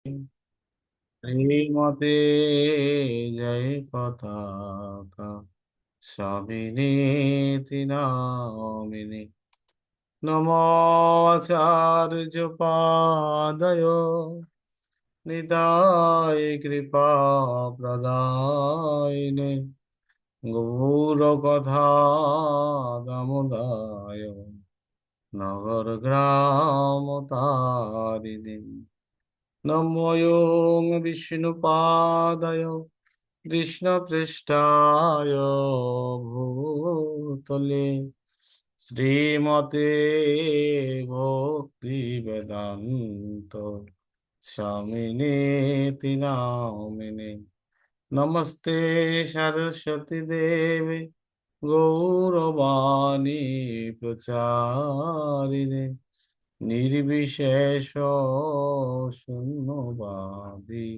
শ্রীমতে জয় পতাকা স্বামিনে নামিনে নমাচার্য পাদয় নিতাই কৃপা প্রদায়নে গৌরকথা দামোদায় নগর গ্রাম তারিণী নমোয়ং বিষ্ণুপাদায় কৃষ্ণপৃষ্ঠায় ভূতলে শ্রীমতে ভক্তি বেদান্ত স্বামিনেতি নামিনে নমস্তে সরস্বতী দেবে গৌরবাণী প্রচারিণে নির্বিশেষ শূন্যবাদী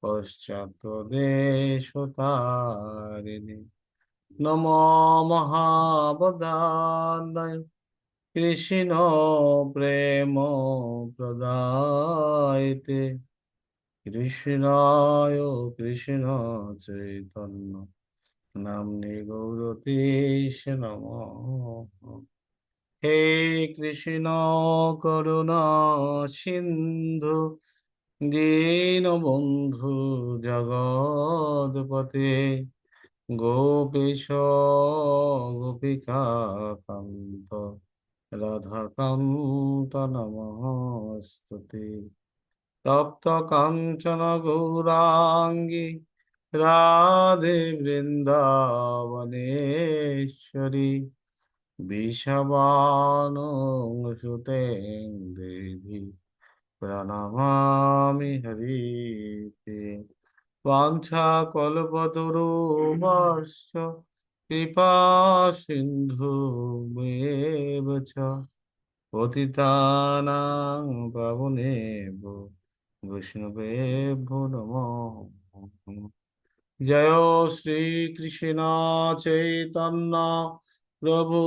পশ্চাৎদেশতারিণে নমো মহাবদান্যায় কৃষ্ণ প্রেম প্রদায়তে কৃষ্ণায় কৃষ্ণ চৈতন্য নাম্নে গৌরতেশ নমঃ। হে কৃষ্ণ করুণা সিন্ধু দীনবন্ধু জগৎপতে গোপীশ গোপিকা কান্ত রাধাকান্ত নমস্তুতে তপ্ত কাঞ্চন গৌরাঙ্গী রাধে বৃন্দাবনেশ্বরী বিষবানুসুতে দেবী প্রণমামি হরিতে বাঞ্ছাকল্পতরুভ্যশ্চ কৃপা সিন্ধু মেব চ পতিতানাং পাবনেভ্যো বৈষ্ণবেভ্যো নমো নমঃ। জয় শ্রীকৃষ্ণ চৈতন্য প্রভু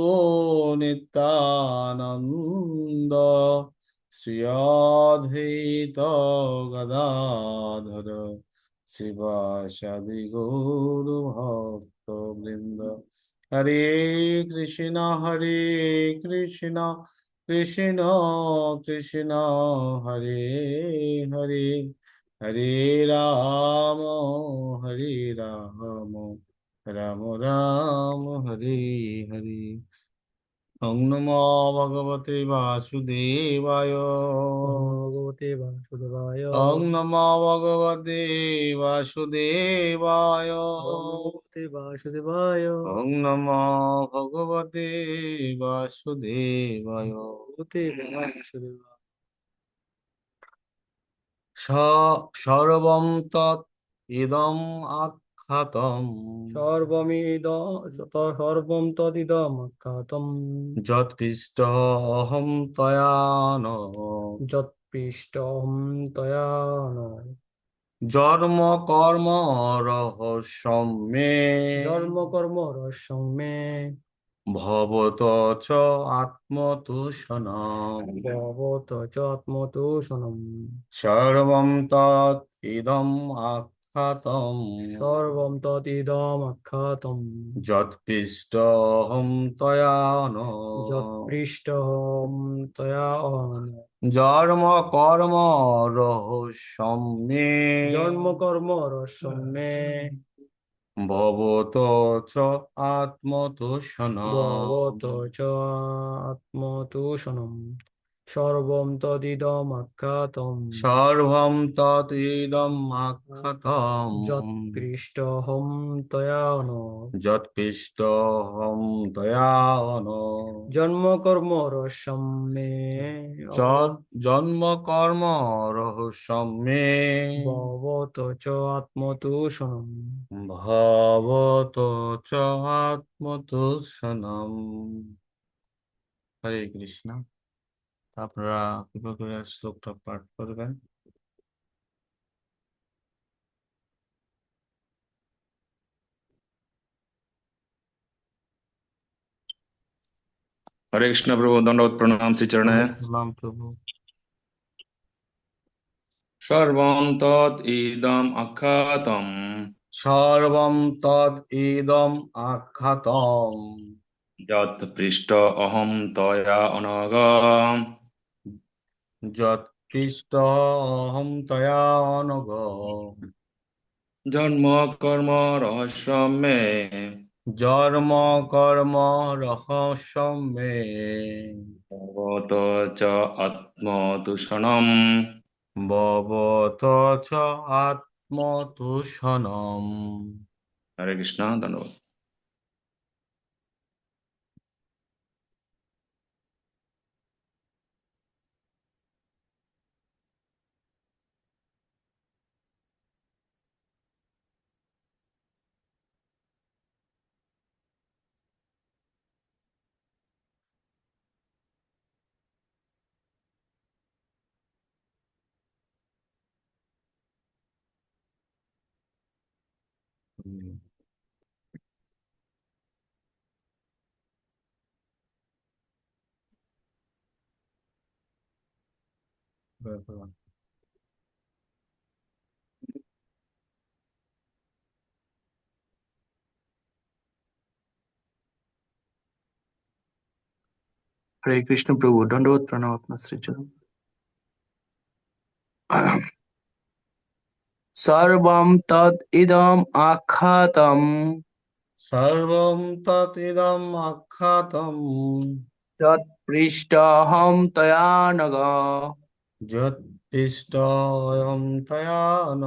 নিত্যানন্দ শ্রী অদ্বৈত গদাধর শিবাসাদি গৌর ভক্ত বৃন্দ। হরে কৃষ্ণ কৃষ্ণ কৃষ্ণ কৃষ্ণ হরে হরে হরে রাম হরে রাম রাম রাম হরে হরে। ওং নমো ভগবতে বাসুদেবায়। ভগবতে বাসুদেবায়। ওং নমো ভগবতে বাসুদেবায়। ওম ভগবতে বাসুদেবায়। ওং নমো ভগবতে বাসুদেবায়। ভগবতে বাসুদেবায়। সর্বম তৎ ইদম আখ্যাতম সর্বম তদিদমখ্যাতম যৎপৃষ্টহম তয়া ন যৎপৃষ্টহম ত্বয়া ন জন্ম কর্ম রহস্যম মে জন্ম কর্ম রহস্যং মে ভবত চ আত্মতোষণম ভবত চ আত্মতোষণম সর্বম তৎ ইদম আখ্যাতম সর্বম তদিদমখ্যাতম যৎপৃষ্টহম তয়া ন যৎপৃষ্টহম ত্বয়া ন জন্ম কর্ম রহস্যম মে জন্ম কর্ম রহস্যং মে ভবত চ আত্মতোষণম ভবত চ আত্মতোষণম সর্বম তদিদমখ্যাতম সর্বম তৎ ইদম আখ্যাতম যৎপৃষ্টহম ত্বয়া ন যৎপৃষ্টহম তয়া ন জন্ম কর্ম রহস্যং মে জন্ম কর্ম রহস্যম মে ভবত চ আত্মতোষণম ভবত চ আত্মতোষণম। হরে কৃষ্ণ। আপনারা কৃপা করে শ্লোকটা পাঠ করবেন। हरे कृष्ण प्रभु दंडवत प्रणाम श्री चरण है। প্রণাম প্রভু। সর্বং তৎ ইদম অখ্যাতম সর্বম তদ ইদম আখ্যাতম যৎ পৃষ্ট অহম তয়া অনগ যৎপৃষ্ট অহং তয়া অনঘ জন্ম কর্ম রহস্য মে জন্ম কর্ম রহস্যম মে ভগবত চ আত্মদূষণম। ভবত চ আত্মতুষনম। হরে কৃষ্ণ, ধন্যবাদ। হরে কৃষ্ণ প্রভু, দণ্ডবোধ প্রণাম আপনার শ্রীচরণ। সর্বম তদ ইদম আখ্যাতম সর্বম তৎ ইদম আখ্যাতম যৎ পৃষ্টহম তয়া নগ যৎপৃষ্ট অহং তয়া ন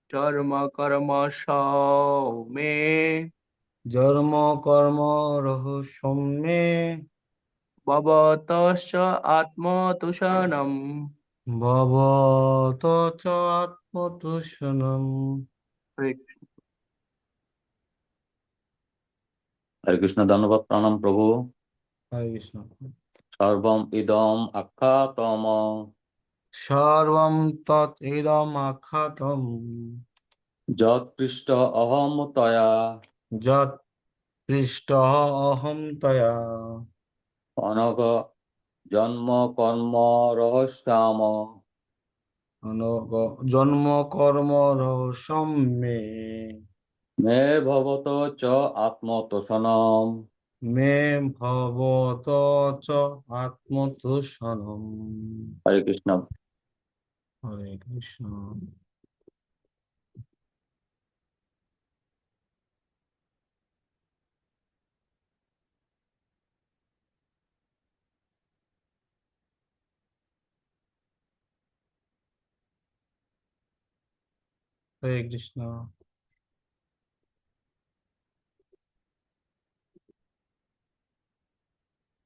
কর্ম কর্ম মে জন্ম কর্ম রহস্যম মে ভবতশ্চ আত্মতুষণম। ভবত চ আত্মতুষনম। হরে হরে কৃষ্ণ, ধন্যবাদ, প্রণাম প্রভু। হরে কৃষ্ণ। সর্বম ইদম আখ্যাতম সর্বম তৎ ইদম আখ্যাতম যৎ পৃষ্ট অহম তয়া যৎ পৃষ্ট অহং তয়া অনঘ জন্ম কর্ম রহস্যাম অনগ জন্ম কর্ম রহস্যম মে মে ভবত চ আত্মতোষণম। মে ভবত চ আত্মতুষনম। হরে কৃষ্ণ। হরে কৃষ্ণ। হরে কৃষ্ণ।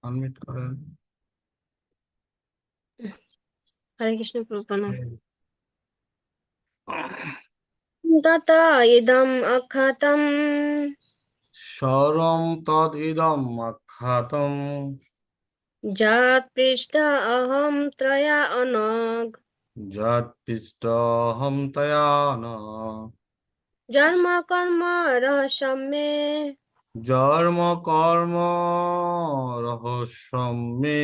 আনমিউট করেন। হরে কৃষ্ণ প্রণাম। তত ইদম অখ্যাতম সরম তদ ইদম আখ্যাতম যৎ পৃষ্ঠ অহম ত্রয়া অনগ যৎ পৃষ্টহম তয়া ন জন্ম কর্ম রহস্যম মে জন্ম কর্ম রহস্যম মে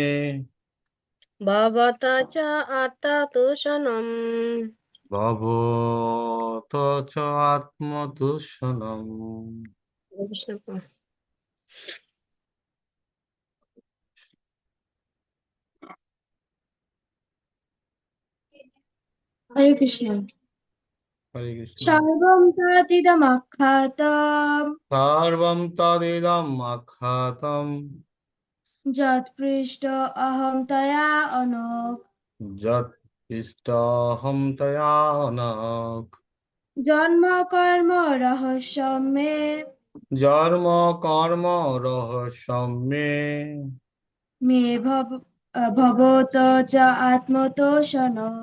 ভবত চ আত্মতুষণম। ভবত চ আত্মতুষনম। হরে কৃষ্ণ প্রণাম। হরে কৃষ্ণ। হরে কৃষ্ণ। সর্বম তদিদমাখ্যাতম সর্বম তদিদম আখ্যাতম যৎপৃষ্ট অহং তয়া অনঘ যৎ পৃষ্টহম তয়া ন জন্ম কর্ম রহস্যম মে জন্ম কর্ম রহস্যম মে মে ভবত চ আত্মতোষণম।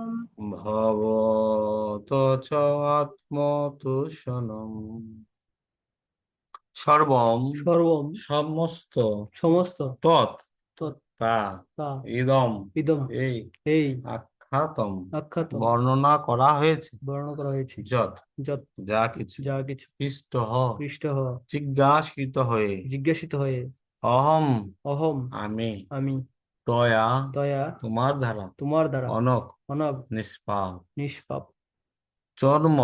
ভবত চ আত্মতুষনম। সর্বম সর্বম সমস্ত সমস্ত তৎ তৎ তা তা ইদম ইদম এই এই আখ্যাতম আখ্যাতম বর্ণনা করা হয়েছে বর্ণনা করা হয়েছে যৎ যৎ যা কিছু যা কিছু পৃষ্ঠ পৃষ্ঠ হওয়া জিজ্ঞাসিত হয়ে জিজ্ঞাসিত হয়ে অহম অহম আমি আমি দয়া দয়া তোমার দ্বারা তোমার দ্বারা অনক অনব নিষ্পাপ নিষ্পাপ জন্ম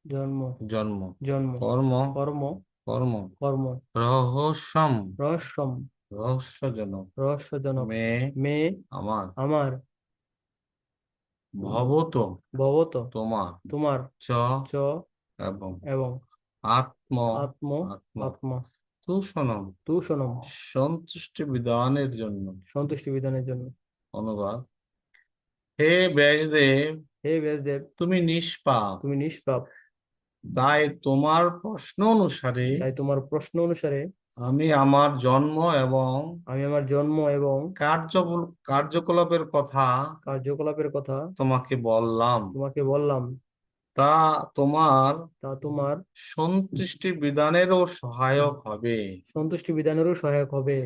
জন্ম জন্ম জন্ম কর্ম কর্ম কর্ম কর্ম রহস্যম রহস্যম রহস্যজনক রহস্যজনক মে মে আমার আমার ভবত ভবত তোমার তোমার চ চ এবং এবং আত্ম আত্ম আত্ম আত্ম তুষণম তুষণম সন্তুষ্টি বিধানের জন্য সন্তুষ্টি বিধানের জন্য। অনুবাদ হে ব্যাসদেব হে ব্যাসদেব তুমি নিষ্পাপ তুমি নিষ্পাপ, তাই তোমার প্রশ্ন অনুসারে তাই তোমার প্রশ্ন অনুসারে আমি আমার জন্ম এবং আমি আমার জন্ম এবং কার্যকলাপের কথা কার্যকলাপের কথা তোমাকে বললাম। তোমাকে বললাম, তা তোমার তা তোমার সন্তুষ্টি বিধানেরও সহায়ক হবে। সন্তুষ্টি বিধানেরও সহায়ক হবে।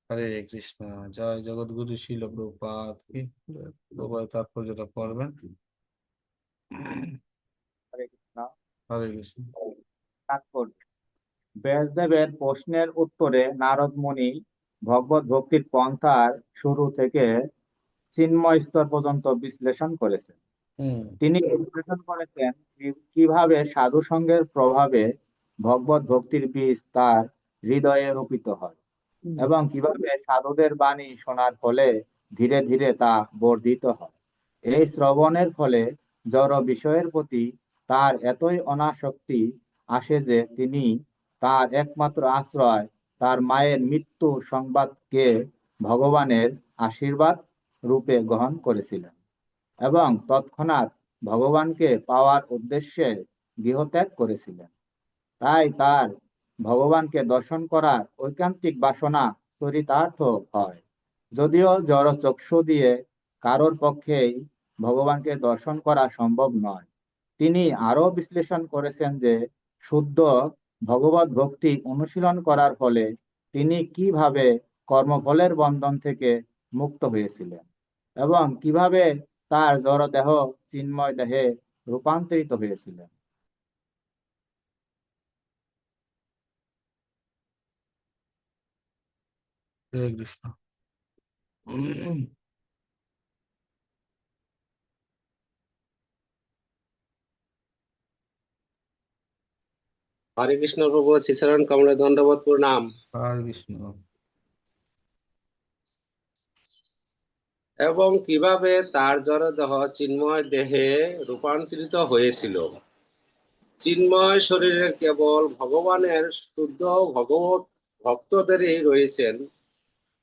হরে কৃষ্ণ। জয় জগৎগুরু শিল প্রভুপাদ কি। প্রভুপাদ তাৎপর্যটা পড়বেন। হরে কৃষ্ণ। হরে কৃষ্ণ। তাৎপর্য: ব্যাসদেবের প্রশ্নের উত্তরে নারদ মুনি ভগবত ভক্তির পন্থার শুরু থেকে চিন্ময় স্তর পর্যন্ত বিশ্লেষণ করেছেন। তিনি বিশ্লেষণ করেছেন কিভাবে সাধু সঙ্গের প্রভাবে ভগবত ভক্তির বীজ তার হৃদয়ে রোপিত হয় এবং কিভাবে সাধুদের বাণী শোনার ফলে ধীরে ধীরে তা বর্ধিত হয়। এই শ্রবণের ফলে জড় বিষয়ের প্রতি তার এতই অনাসক্তি আসে যে তিনি তার একমাত্র আশ্রয় তার মায়ের মৃত্যু সংবাদকে ভগবানের আশীর্বাদ রূপে গ্রহণ করেছিলেন এবং তৎক্ষণাৎ ভগবানকে পাওয়ার উদ্দেশ্যে গৃহত্যাগ করেছিলেন। তাই তার ভগবানকে দর্শন করার ঐকান্তিক বাসনা চরিতার্থ হয়। যদিও জড় চক্ষু দিয়ে কারোর পক্ষেই ভগবানকে দর্শন করা সম্ভব নয়। তিনি আরো বিশ্লেষণ করেছেন যে শুদ্ধ ভগবত ভক্তি অনুশীলন করার ফলে তিনি কিভাবে কর্মফলের বন্ধন থেকে মুক্ত হয়েছিলেন এবং কিভাবে তার জড় দেহ চিন্ময় দেহে রূপান্তরিত হয়েছিলেন। হরে কৃষ্ণ। হরে কৃষ্ণ প্রভু, শ্রীচরণ কমলে দণ্ডবত প্রণাম। হরে কৃষ্ণ। এবং কিভাবে তার জড়দেহ চিন্ময় দেহে রূপান্তরিত হয়েছিল। চিন্ময় শরীরের কেবল ভগবানের শুদ্ধ ভগবত ভক্তদেরই রয়েছেন।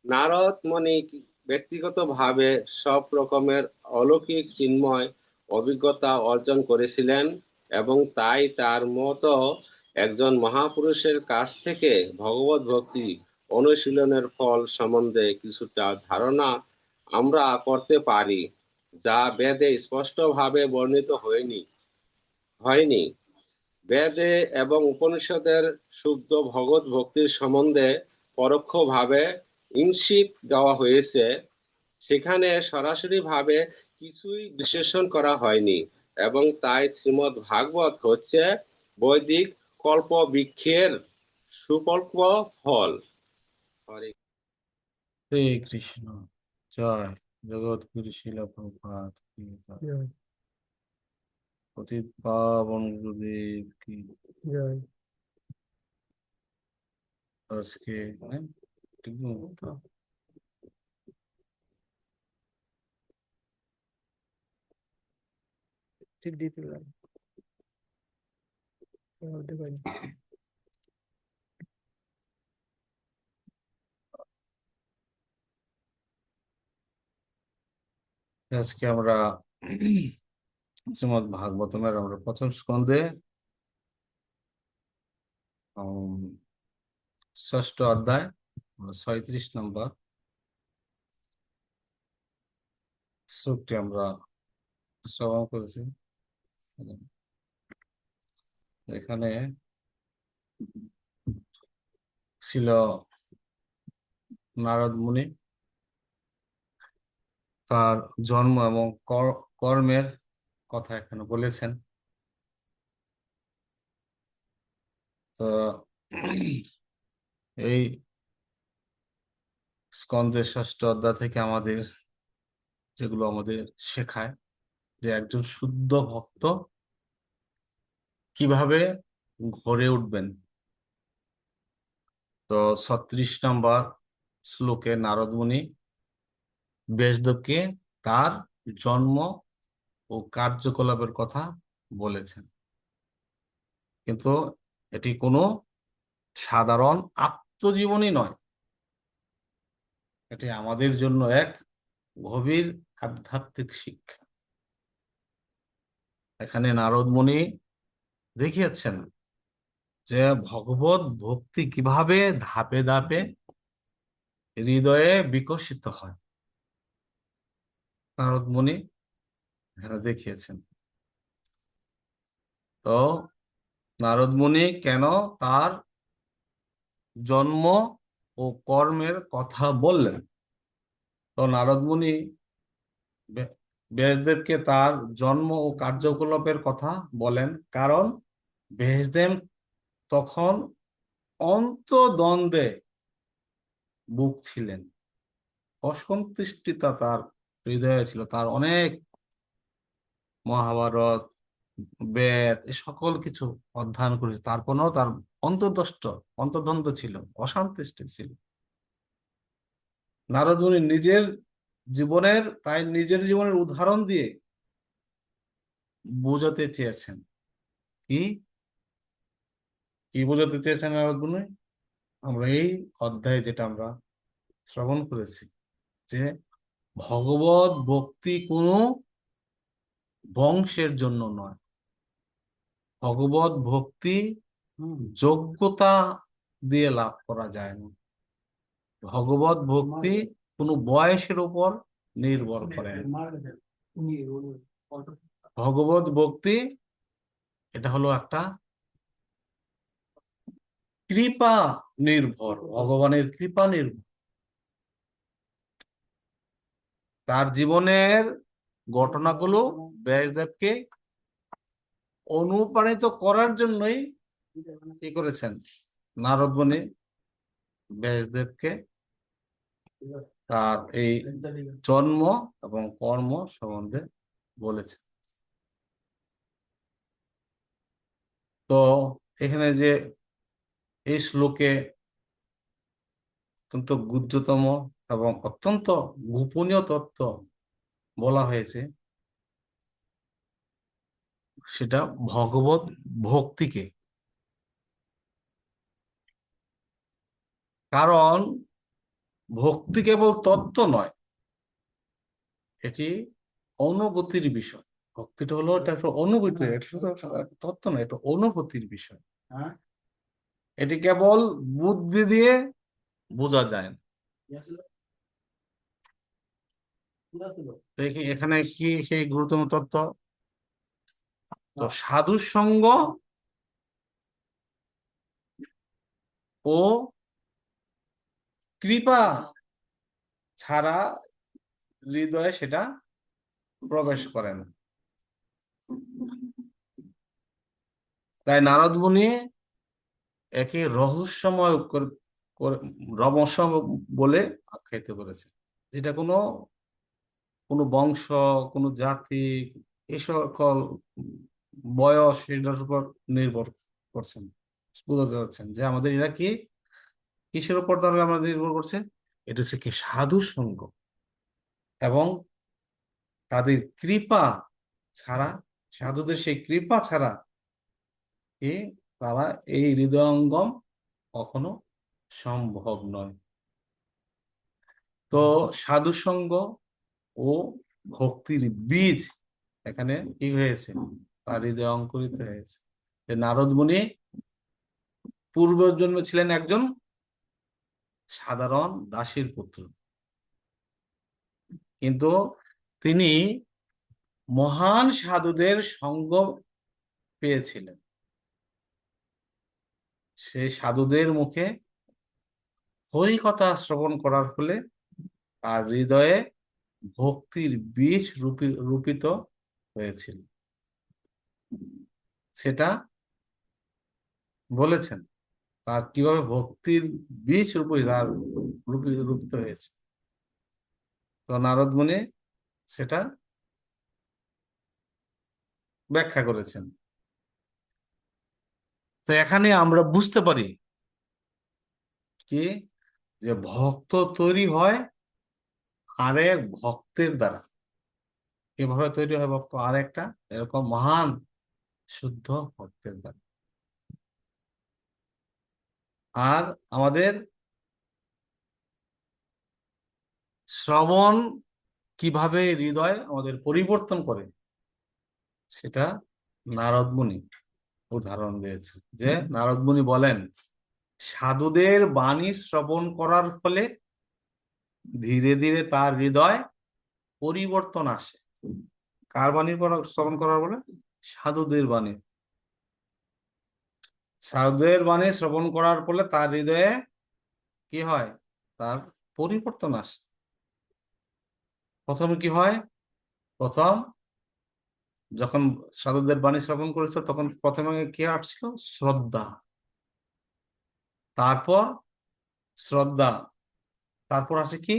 নারদ মুনি ব্যক্তিগতভাবে সব রকমের অলৌকিক চিন্ময় অভিজ্ঞতা অর্জন করেছিলেন এবং তাই তার মতো একজন মহাপুরুষের কাছ থেকে ভগবত ভক্তি অনুশীলনের ফল সম্বন্ধে কিছুটা ধারণা আমরা করতে পারি, যা বেদে স্পষ্টভাবে বর্ণিত হয়নি। বেদে এবং উপনিষদের শুদ্ধ ভগবত ভক্তির সম্বন্ধে পরোক্ষভাবে ইঙ্গিত দেওয়া হয়েছে, সেখানে সরাসরি ভাবে কিছুই বিশ্লেষণ করা হয়নি এবং তাই শ্রীমদ্ ভাগবত হচ্ছে বৈদিক কল্প বৃক্ষের সুকল্প ফল। হরে কৃষ্ণ। জয় জগৎগুরু শিল প্রভুপাদ কি জয়। পতিত পাবন গুরুদেব কি জয়। আজকে ঠিক মতো ঠিক দিতে পারি। বলতে পারি। আজকে আমরা শ্রীমদ্ ভাগবতমের আমরা প্রথম স্কন্ধে ষষ্ঠ অধ্যায় 37 নম্বর শ্লোকটি আমরা শ্রবণ করেছি। এখানে ছিল নারদ মুনি তার জন্ম এবং কর্মের কথা এখানে বলেছেন। তো এই স্কন্দের 6ষ্ঠ অধ্যায় থেকে যেগুলো আমাদের শেখায় যে একজন শুদ্ধ ভক্ত কিভাবে গড়ে উঠবেন। তো 36 নম্বর শ্লোকে নারদ মুনি ব্যাসদেবকে তার জন্ম ও কার্যকলাপের কথা বলেছেন, কিন্তু এটি কোনো সাধারণ আত্মজীবনী নয়, এটি আমাদের জন্য এক গভীর আধ্যাত্মিক শিক্ষা। এখানে নারদ মুনি দেখিয়েছেন যে ভগবত ভক্তি কিভাবে ধাপে ধাপে হৃদয়ে বিকশিত হয়। নারদ মুনি এখানে দেখিয়েছেন। তো নারদ মুনি কেন তার জন্ম ও কর্মের কথা বললেন? তো নারদ মুনি ব্যাসদেবকে তার জন্ম ও কার্যকলাপের কথা বলেন, কারণ ব্যাসদেব তখন অন্তর্দ্বন্দ্বে ভুগছিলেন। অসন্তুষ্টিতা তার হৃদয়ে ছিল। তার অনেক মহাভারত, বেদ এ সকল কিছু অধ্যয়ন করেছে, তারপরেও তার অন্তর্দ্বন্দ্ব ছিল, অসন্তুষ্ট ছিল। নারদ মুনি নিজের জীবনের উদাহরণ দিয়ে বোঝাতে চেয়েছেন। কি কি বোঝাতে চেয়েছেন নারদ মুনি? আমরা এই অধ্যায়ে যেটা আমরা শ্রবণ করেছি যে ভগবত ভক্তি কোনো বংশের জন্য নয়, ভগবত ভক্তি যোগ্যতা দিয়ে লাভ করা যায় না, ভগবত ভক্তি কোনো বয়সের উপর নির্ভর করে না। ভগবত ভক্তি এটা হলো একটা কৃপা নির্ভর, ভগবানের কৃপা নির্ভর। তার জীবনের ঘটনাগুলো ব্যাসদেবকে অনুপ্রাণিত করার জন্যই কি করেছেন? নারদ মুনি ব্যাসদেবকে তার এই জন্ম এবং কর্ম সম্বন্ধে বলেছেন। তো এখানে যে এই শ্লোকে অত্যন্ত গুহ্যতম এবং অত্যন্ত গোপনীয় তত্ত্ব বলা হয়েছে, সেটা ভগবত ভক্তিকে। কারণ ভক্তি কেবল তত্ত্ব নয়, এটি অনুভূতির বিষয়। ভক্তিটা হলো এটা একটা অনুভূতি, এটা শুধু তত্ত্ব নয়, এটা অনুভূতির বিষয়। এটি কেবল বুদ্ধি দিয়ে বোঝা যায় না। এখানে কি সেই গুরুত্বপূর্ণ তত্ত্ব? তো সাধু সঙ্গ ও কৃপা ছাড়া হৃদয়ে সেটা প্রবেশ করে না। তাই নারদ মুনি একে রহস্যময় বলে আখ্যায়িত করেছে। যেটা কোনো বংশ, কোনো জাতি, এই সকল বয়স এটার উপর নির্ভর করছেন। বুঝতে পারছেন যে আমাদের এরা কি কিসের উপর তাহলে আমাদের নির্ভর করছে? এটা হচ্ছে কি সাধু সঙ্গ এবং তাদের কৃপা ছাড়া, সাধুদের সেই কৃপা ছাড়া কি তারা এই হৃদয়ঙ্গম কখনো সম্ভব নয়। তো সাধু সঙ্গ ও ভক্তির বীজ এখানে কি হয়েছে? তার হৃদয়ে অঙ্কুরিত হয়েছে। নারদ মুনি পূর্ব জন্মে ছিলেন একজন সাধারণ দাসীর পুত্র, কিন্তু তিনি মহান সাধুদের সঙ্গ পেয়েছিলেন। সেই সাধুদের মুখে হরিকথা শ্রবণ করার ফলে তার হৃদয়ে ভক্তির বীজ রূপিত হয়েছিল, সেটা বলেছেন। তার কিভাবে ভক্তির বীজ তার রূপিত হয়েছে। তো নারদ মুনি সেটা ব্যাখ্যা করেছেন। তো এখানে আমরা বুঝতে পারি কি, যে ভক্ত তৈরি হয় আরেক ভক্তের দ্বারা। এভাবে তৈরি হয় ভক্ত আরেকটা এরকম মহান শুদ্ধ ভক্তের দ্বারা। আর আমাদের শ্রবণ কিভাবে হৃদয় আমাদের পরিবর্তন করে, সেটা নারদ মুনি উদাহরণ দিয়েছে। যে নারদ মুনি বলেন, সাধুদের বাণী শ্রবণ করার ফলে ধীরে ধীরে তার হৃদয় পরিবর্তন আসে। কার বাণী শ্রবণ করার ফলে? সাধুদের বাণী। সাধুদের বাণী শ্রবণ করার ফলে তার হৃদয়ে কি হয়? তার পরিবর্তন আসে। প্রথমে কি হয়? প্রথম যখন সাধুদের বাণী শ্রবণ করেছিল তখন প্রথমে কি আসছিল? শ্রদ্ধা। তারপর শ্রদ্ধা, তারপর আসে কি?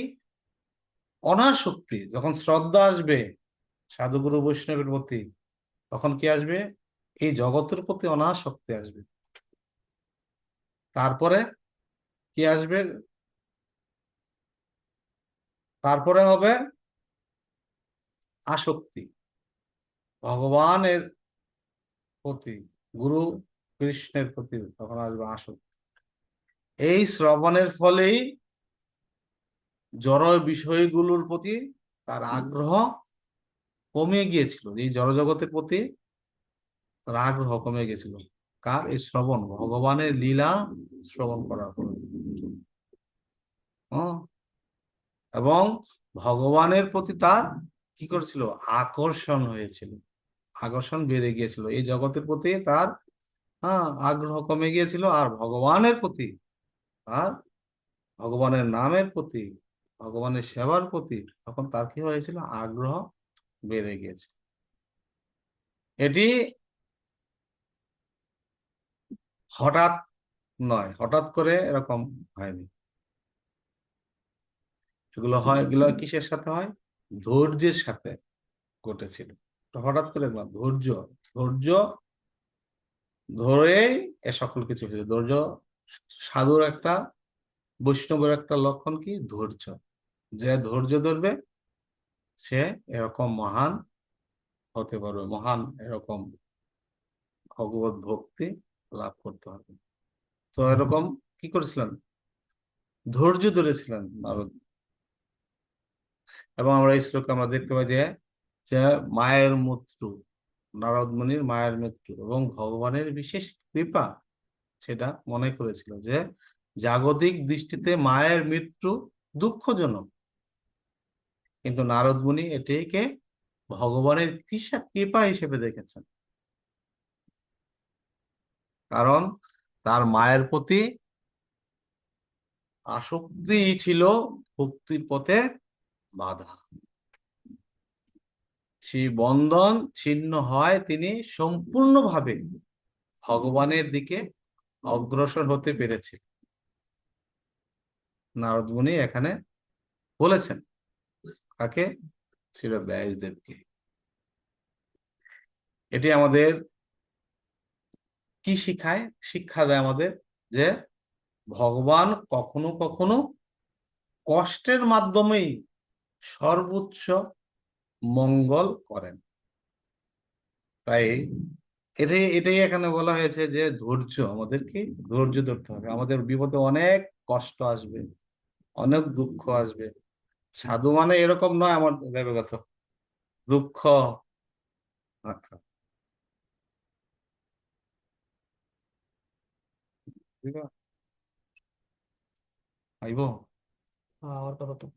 অনাসক্তি। যখন শ্রদ্ধা আসবে সাধুগুরু বৈষ্ণবের প্রতি, তখন কি আসবে? এই জগতের প্রতি অনাসক্তি আসবে। তারপরে কি আসবে? তারপরে হবে আসক্তি, ভগবানের প্রতি, গুরু কৃষ্ণের প্রতি তখন আসবে আসক্তি। এই শ্রবণের ফলেই জড় বিষয়গুলোর প্রতি তার আগ্রহ কমে গিয়েছিল। এই জড়জগতের প্রতি তার আগ্রহ কমে গেছিল। কার? এই শ্রবণ, ভগবানের লীলা শ্রবণ করার ফলে। এবং ভগবানের প্রতি তার কি করেছিল? আকর্ষণ হয়েছিল, আকর্ষণ বেড়ে গিয়েছিল। এই জগতের প্রতি তার আগ্রহ কমে গিয়েছিল, আর ভগবানের প্রতি আর ভগবানের নামের প্রতি, ভগবানের সেবার প্রতি তখন তার কি হয়েছিল? আগ্রহ বেড়ে গিয়েছে। এটি হঠাৎ নয়, হঠাৎ করে এরকম হয়নি। এগুলো হয়, এগুলো কিসের সাথে হয়? ধৈর্যের সাথে ঘটেছিল। হঠাৎ করে না, ধৈর্য, ধৈর্য ধরে এ সকল কিছু হয়েছে। ধৈর্য সাধুর একটা, বৈষ্ণবের একটা লক্ষণ কি? ধৈর্য। যে ধৈর্য ধরবে সে এরকম মহান হতে পারবে, মহান এরকম ভগবত ভক্তি লাভ করতে হবে। তো এরকম কি করেছিলেন? ধৈর্য ধরেছিলেন নারদ। এবং আমরা এই শ্লোকে আমরা দেখতে পাই যে মায়ের মৃত্যু, নারদ মুনির মায়ের মৃত্যু এবং ভগবানের বিশেষ কৃপা, সেটা মনে করেছিল যে জাগতিক দৃষ্টিতে মায়ের মৃত্যু দুঃখজনক, কিন্তু নারদ মুনি এটিকে ভগবানের কৃপা হিসেবে দেখেছেন। কারণ তার মায়ের প্রতি আসক্তি ছিল ভক্তির পথে বাধা। সেই বন্ধন ছিন্ন হয়, তিনি সম্পূর্ণভাবে ভগবানের দিকে অগ্রসর হতে পেরেছে। নারদ মুনি এখানে বলেছেন কাকে? ছিল ব্যাসদেবকে। এটি আমাদের কি শিখায়? শিক্ষা দেয় আমাদের যে ভগবান কখনো কখনো কষ্টের মাধ্যমেই সর্বোচ্চ মঙ্গল করেন। তাই এটাই এখানে বলা হয়েছে যে ধৈর্য, আমাদেরকে ধৈর্য ধরতে হবে। আমাদের বিপদে অনেক কষ্ট আসবে, অনেক দুঃখ আসবে। সাধু মানে এরকম নয় আমার দেবগত দুঃখ। আচ্ছা, ঠিক আছে, আইব আর কথা তো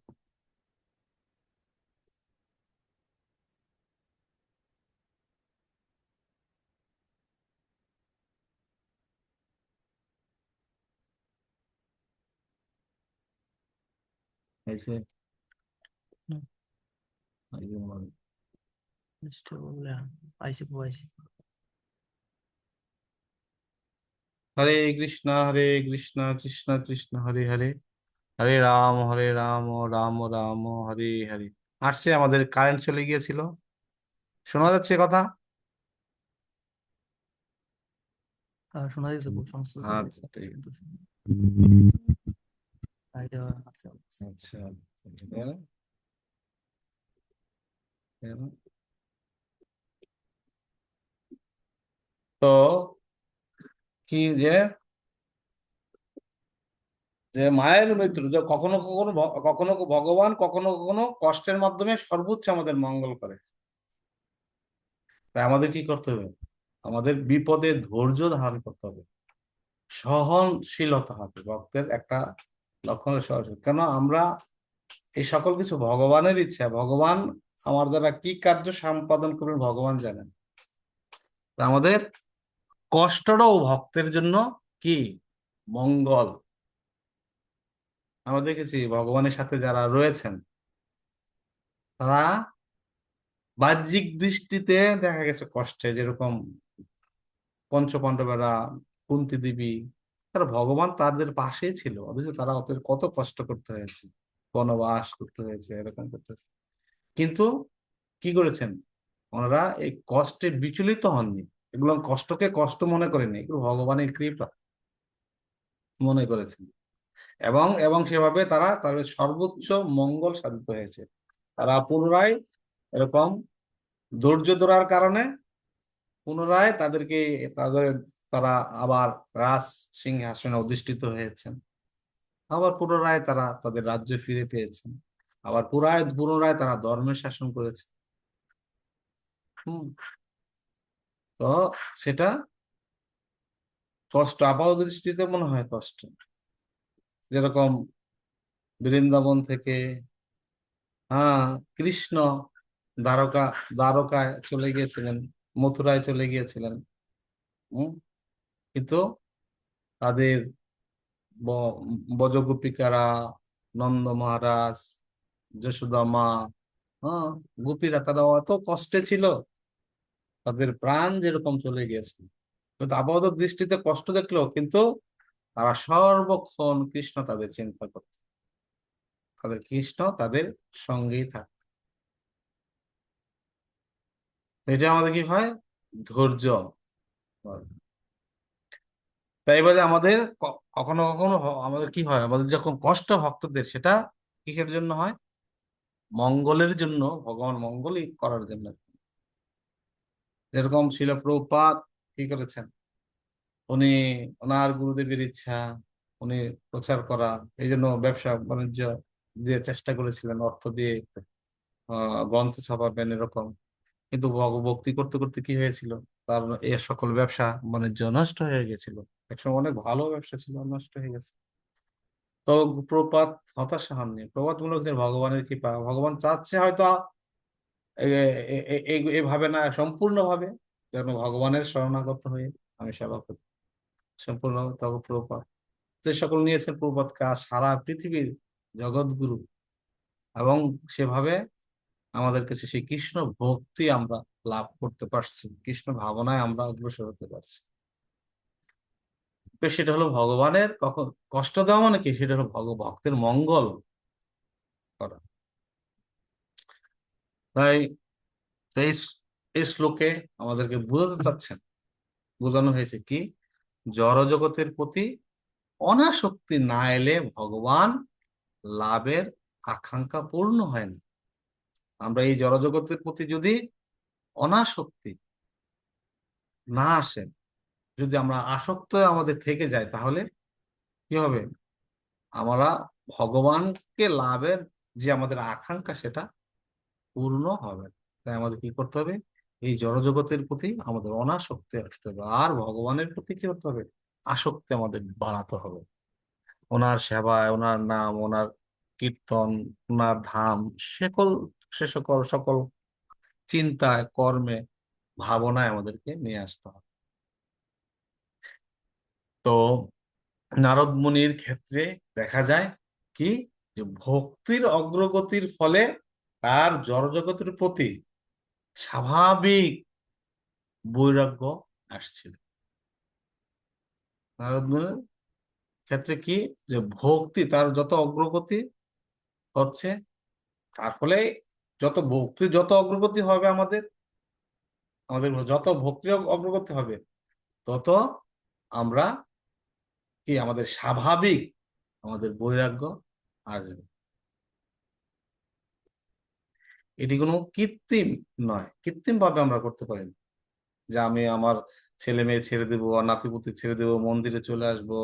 ऐसे হুম, आइए हमारे নিশ্চয় বললে আইসি। হরে কৃষ্ণ কৃষ্ণ কৃষ্ণ হরে হরে, হরে রাম রাম রাম হরে হরে। আসছে, আমাদের কারেন্ট চলে গিয়েছিল, শোনা যাচ্ছে কথা? শোনা যাচ্ছে, খুব সমস্যা আচ্ছা ঠিক আছে। আছে। আচ্ছা, তো কি যে যে মায়ের মৃত্যু, যে কখনো কখনো কখনো ভগবান কখনো কখনো কষ্টের মাধ্যমে সর্বোচ্চ আমাদের মঙ্গল করে। তাই আমাদের কি করতে হবে? আমাদের বিপদে ধৈর্য ধারণ করতে হবে, সহনশীলতা হবে ভক্তের একটা লক্ষণ। কেন আমরা এই সকল কিছু ভগবানের ইচ্ছা, ভগবান আমার দ্বারা কি কার্য সম্পাদন করবেন ভগবান জানেন। তা আমাদের কষ্টটাও ভক্তের জন্য কি মঙ্গল। আমরা দেখেছি ভগবানের সাথে যারা রয়েছেন তারা বাহ্যিক দৃষ্টিতে দেখা গেছে কষ্টে, যেরকম পঞ্চপাণ্ডবেরা, কুন্তী দেবী, তারা ভগবান তাদের পাশেই ছিল, অথচ তারা ওদের কত কষ্ট করতে হয়েছে, বনবাস করতে হয়েছে, এরকম করতে হয়েছে। কিন্তু কি করেছেন ওনারা? এই কষ্টে বিচলিত হননি, এগুলো কষ্টকে কষ্ট মনে করেনি, এগুলো ভগবানের কৃপা মনে করেছেন। এবং এবং সেভাবে তারা তাদের সর্বোচ্চ মঙ্গল সাধিত হয়েছে। তারা পুনরায় এরকম ধৈর্য ধরার কারণে পুনরায় তারা আবার রাজ সিংহাসনে অধিষ্ঠিত হয়েছেন। আবার পুনরায় তারা তাদের রাজ্য ফিরে পেয়েছেন। আবার পুনরায় তারা ধর্মের শাসন করেছে। তো সেটা কষ্ট, আপাত দৃষ্টিতে মনে হয় কষ্ট। যেরকম বৃন্দাবন থেকে কৃষ্ণ দ্বারকায় চলে গিয়েছিলেন, মথুরায় চলে গিয়েছিলেন। কিন্তু তাদের ব্রজগোপিকারা, নন্দ মহারাজ, যশোদা মা, গোপীরা, তারা অত কষ্টে ছিল, তাদের প্রাণ যেরকম চলে গিয়েছে। কিন্তু আপাত দৃষ্টিতে কষ্ট দেখলো, কিন্তু তারা সর্বক্ষণ কৃষ্ণ তাদের চিন্তা করত, কৃষ্ণ তাদের সঙ্গেই থাকত। এটা আমাদের কি হয়? ধৈর্য। তাই বলে আমাদের কখনো কখনো আমাদের কি হয়, আমাদের যখন কষ্ট ভক্তদের, সেটা কিসের জন্য হয়? মঙ্গলের জন্য, ভগবান মঙ্গলই করার জন্য। যেরকম শিল প্রভুপাদ কি করেছেন, উনি ওনার গুরুদেবের ইচ্ছা, উনি প্রচার করা, এই জন্য ব্যবসা বাণিজ্য দিয়ে চেষ্টা করেছিলেন, অর্থ দিয়ে গ্রন্থ ছাপাবেন এরকম। কিন্তু ভক্তি করতে করতে কি হয়েছিল, তার এ সকল ব্যবসা বাণিজ্য নষ্ট হয়ে গেছিল। একসময় অনেক ভালো ব্যবসা ছিল, নষ্ট হয়ে গেছে। তো প্রপাত হতাশা হননি, প্রপাত মনে হচ্ছে ভগবানের কৃপা, ভগবান চাচ্ছে হয়তো এভাবে না, সম্পূর্ণভাবে যেন ভগবানের শরণাগত হয়ে আমি সেবা করি সম্পূর্ণ। তখন প্রপাত যে সকল নিয়েছেন প্রপাত কাজ, সারা পৃথিবীর জগৎগুরু, এবং সেভাবে আমাদের কাছে সেই কৃষ্ণ ভক্তি আমরা লাভ করতে পারছি, কৃষ্ণ ভাবনায় আমরা অগ্রসর হতে পারছি। তো সেটা হলো ভগবানের কষ্ট দেওয়া, মানে কি, সেটা হলো ভক্তের মঙ্গল করা। তাই এই এই শ্লোকে আমাদেরকে বোঝাতে চাচ্ছেন, বোঝানো হয়েছে কি, জড় জগতের প্রতি অনাসক্তি না এলে ভগবান লাভের আকাঙ্ক্ষা পূর্ণ হয় না। আমরা এই জড় জগতের প্রতি যদি অনাসক্তি না আসে, যদি আমরা আসক্ত আমাদের থেকে যায়, তাহলে কি হবে? আমরা ভগবানকে লাভের যে আমাদের আকাঙ্ক্ষা, সেটা পূর্ণ হবে। তাই আমাদের কি করতে হবে? এই জড়জগতের প্রতি আমাদের অনাসক্তি আসতে হবে, আর ভগবানের প্রতি কি করতে হবে? আসক্তি আমাদের বাড়াতে হবে। ওনার সেবায়, ওনার নাম, ওনার কীর্তন, ওনার ধাম, সে সকল সকল চিন্তায়, কর্মে, ভাবনায় আমাদেরকে নিয়ে আসতে হবে। তো নারদ মুনির ক্ষেত্রে দেখা যায় কি, যে ভক্তির অগ্রগতির ফলে তার জড়জগতের প্রতি স্বাভাবিক বৈরাগ্য আসছিল। নারদ মুনির ক্ষেত্রে কি, যে ভক্তি তার যত অগ্রগতি হচ্ছে, তার ফলে যত অগ্রগতি হবে আমাদের আমাদের যত ভক্তির অগ্রগতি হবে, তত আমরা কি আমাদের স্বাভাবিক আমাদের বৈরাগ্য আসবে। এটি কোনো কৃত্রিম নয়, কৃত্রিম ভাবে আমরা করতে পারি না যে আমি আমার ছেলে মেয়ে ছেড়ে দেবো, নাতিপুতি ছেড়ে দেবো, মন্দিরে চলে আসবো,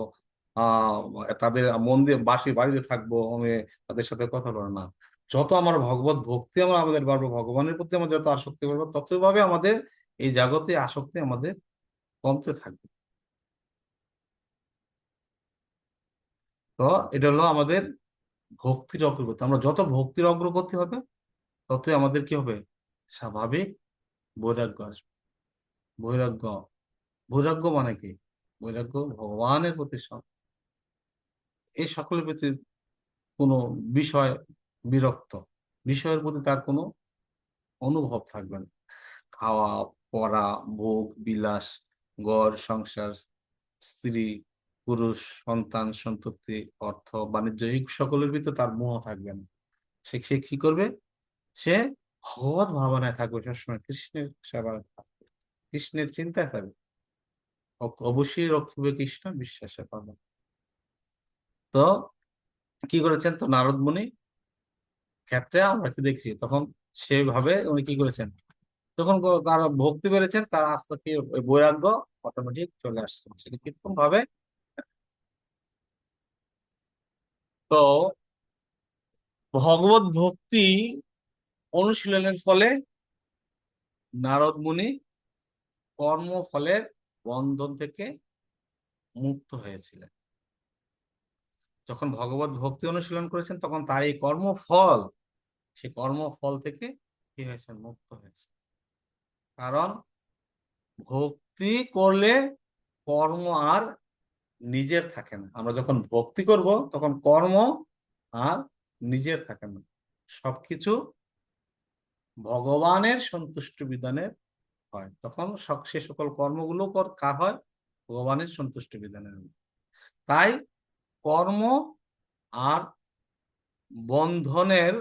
তাদের মন্দির বাড়িতে থাকবো, আমি তাদের সাথে কথা বলবো না। যত আমার ভগবত ভক্তি আমাদের বাড়বো, ভগবানের প্রতি আমার যত আসক্তি বাড়বো, ততই ভাবে আমাদের এই জগতে আসক্তি আমাদের কমতে থাকবে। তো এটা হলো আমাদের ভক্তির অগ্রগতি। আমরা যত ভক্তির অগ্রগতি হবে, ততই আমাদের কি হবে, স্বাভাবিক বৈরাগ্য আসবে। বৈরাগ্য বৈরাগ্য মানে কি? বৈরাগ্য ভগবানের প্রতি এই সকলের প্রতি কোনো বিষয় বিরক্ত, বিষয়ের প্রতি তার কোনো অনুভব থাকবে না। খাওয়া পড়া, ভোগ বিলাস, ঘর সংসার, স্ত্রী পুরুষ, সন্তান সন্ততি, অর্থ বাণিজ্য, এই সকলের ভিতর তার মোহ থাকবে না। সে সে কি করবে? সে ভগবত ভাবনায় থাকবে, সবসময় কৃষ্ণের সেবায় থাকবে, কৃষ্ণের চিন্তায় থাকবে। অবশ্যই রক্ষিবে কৃষ্ণ বিশ্বাসে পাবে। তো কি করেছেন? তো নারদ মুনি ক্ষেত্রে আমরা কি দেখছি, তখন সেভাবে উনি কি করেছেন, যখন তারা ভক্তি বেড়েছেন, তার আস্তে কি ওই বৈরাগ্য অটোমেটিক চলে আসছে। সেটা কিরকম ভাবে? তো ভগবত ভক্তি অনুশীলনের ফলে নারদ মুনি কর্মফলের বন্ধন থেকে মুক্ত হয়েছিলেন। যখন ভগবত ভক্তি অনুশীলন করেছেন, তখন তার এই কর্মফল, সে কর্মফল থেকে কি হয়েছে? মুক্ত হয়েছে। কারণ ভক্তি করলে কর্ম আর নিজের থাকে না। আমরা যখন ভক্তি করব, তখন কর্ম আর নিজের থাকে না, সবকিছু ভগবানের সন্তুষ্ট বিধানের হয়। তখন সে সকল কর্মগুলো কার হয়? ভগবানের সন্তুষ্ট বিধানের। তাই কর্ম আর বন্ধনের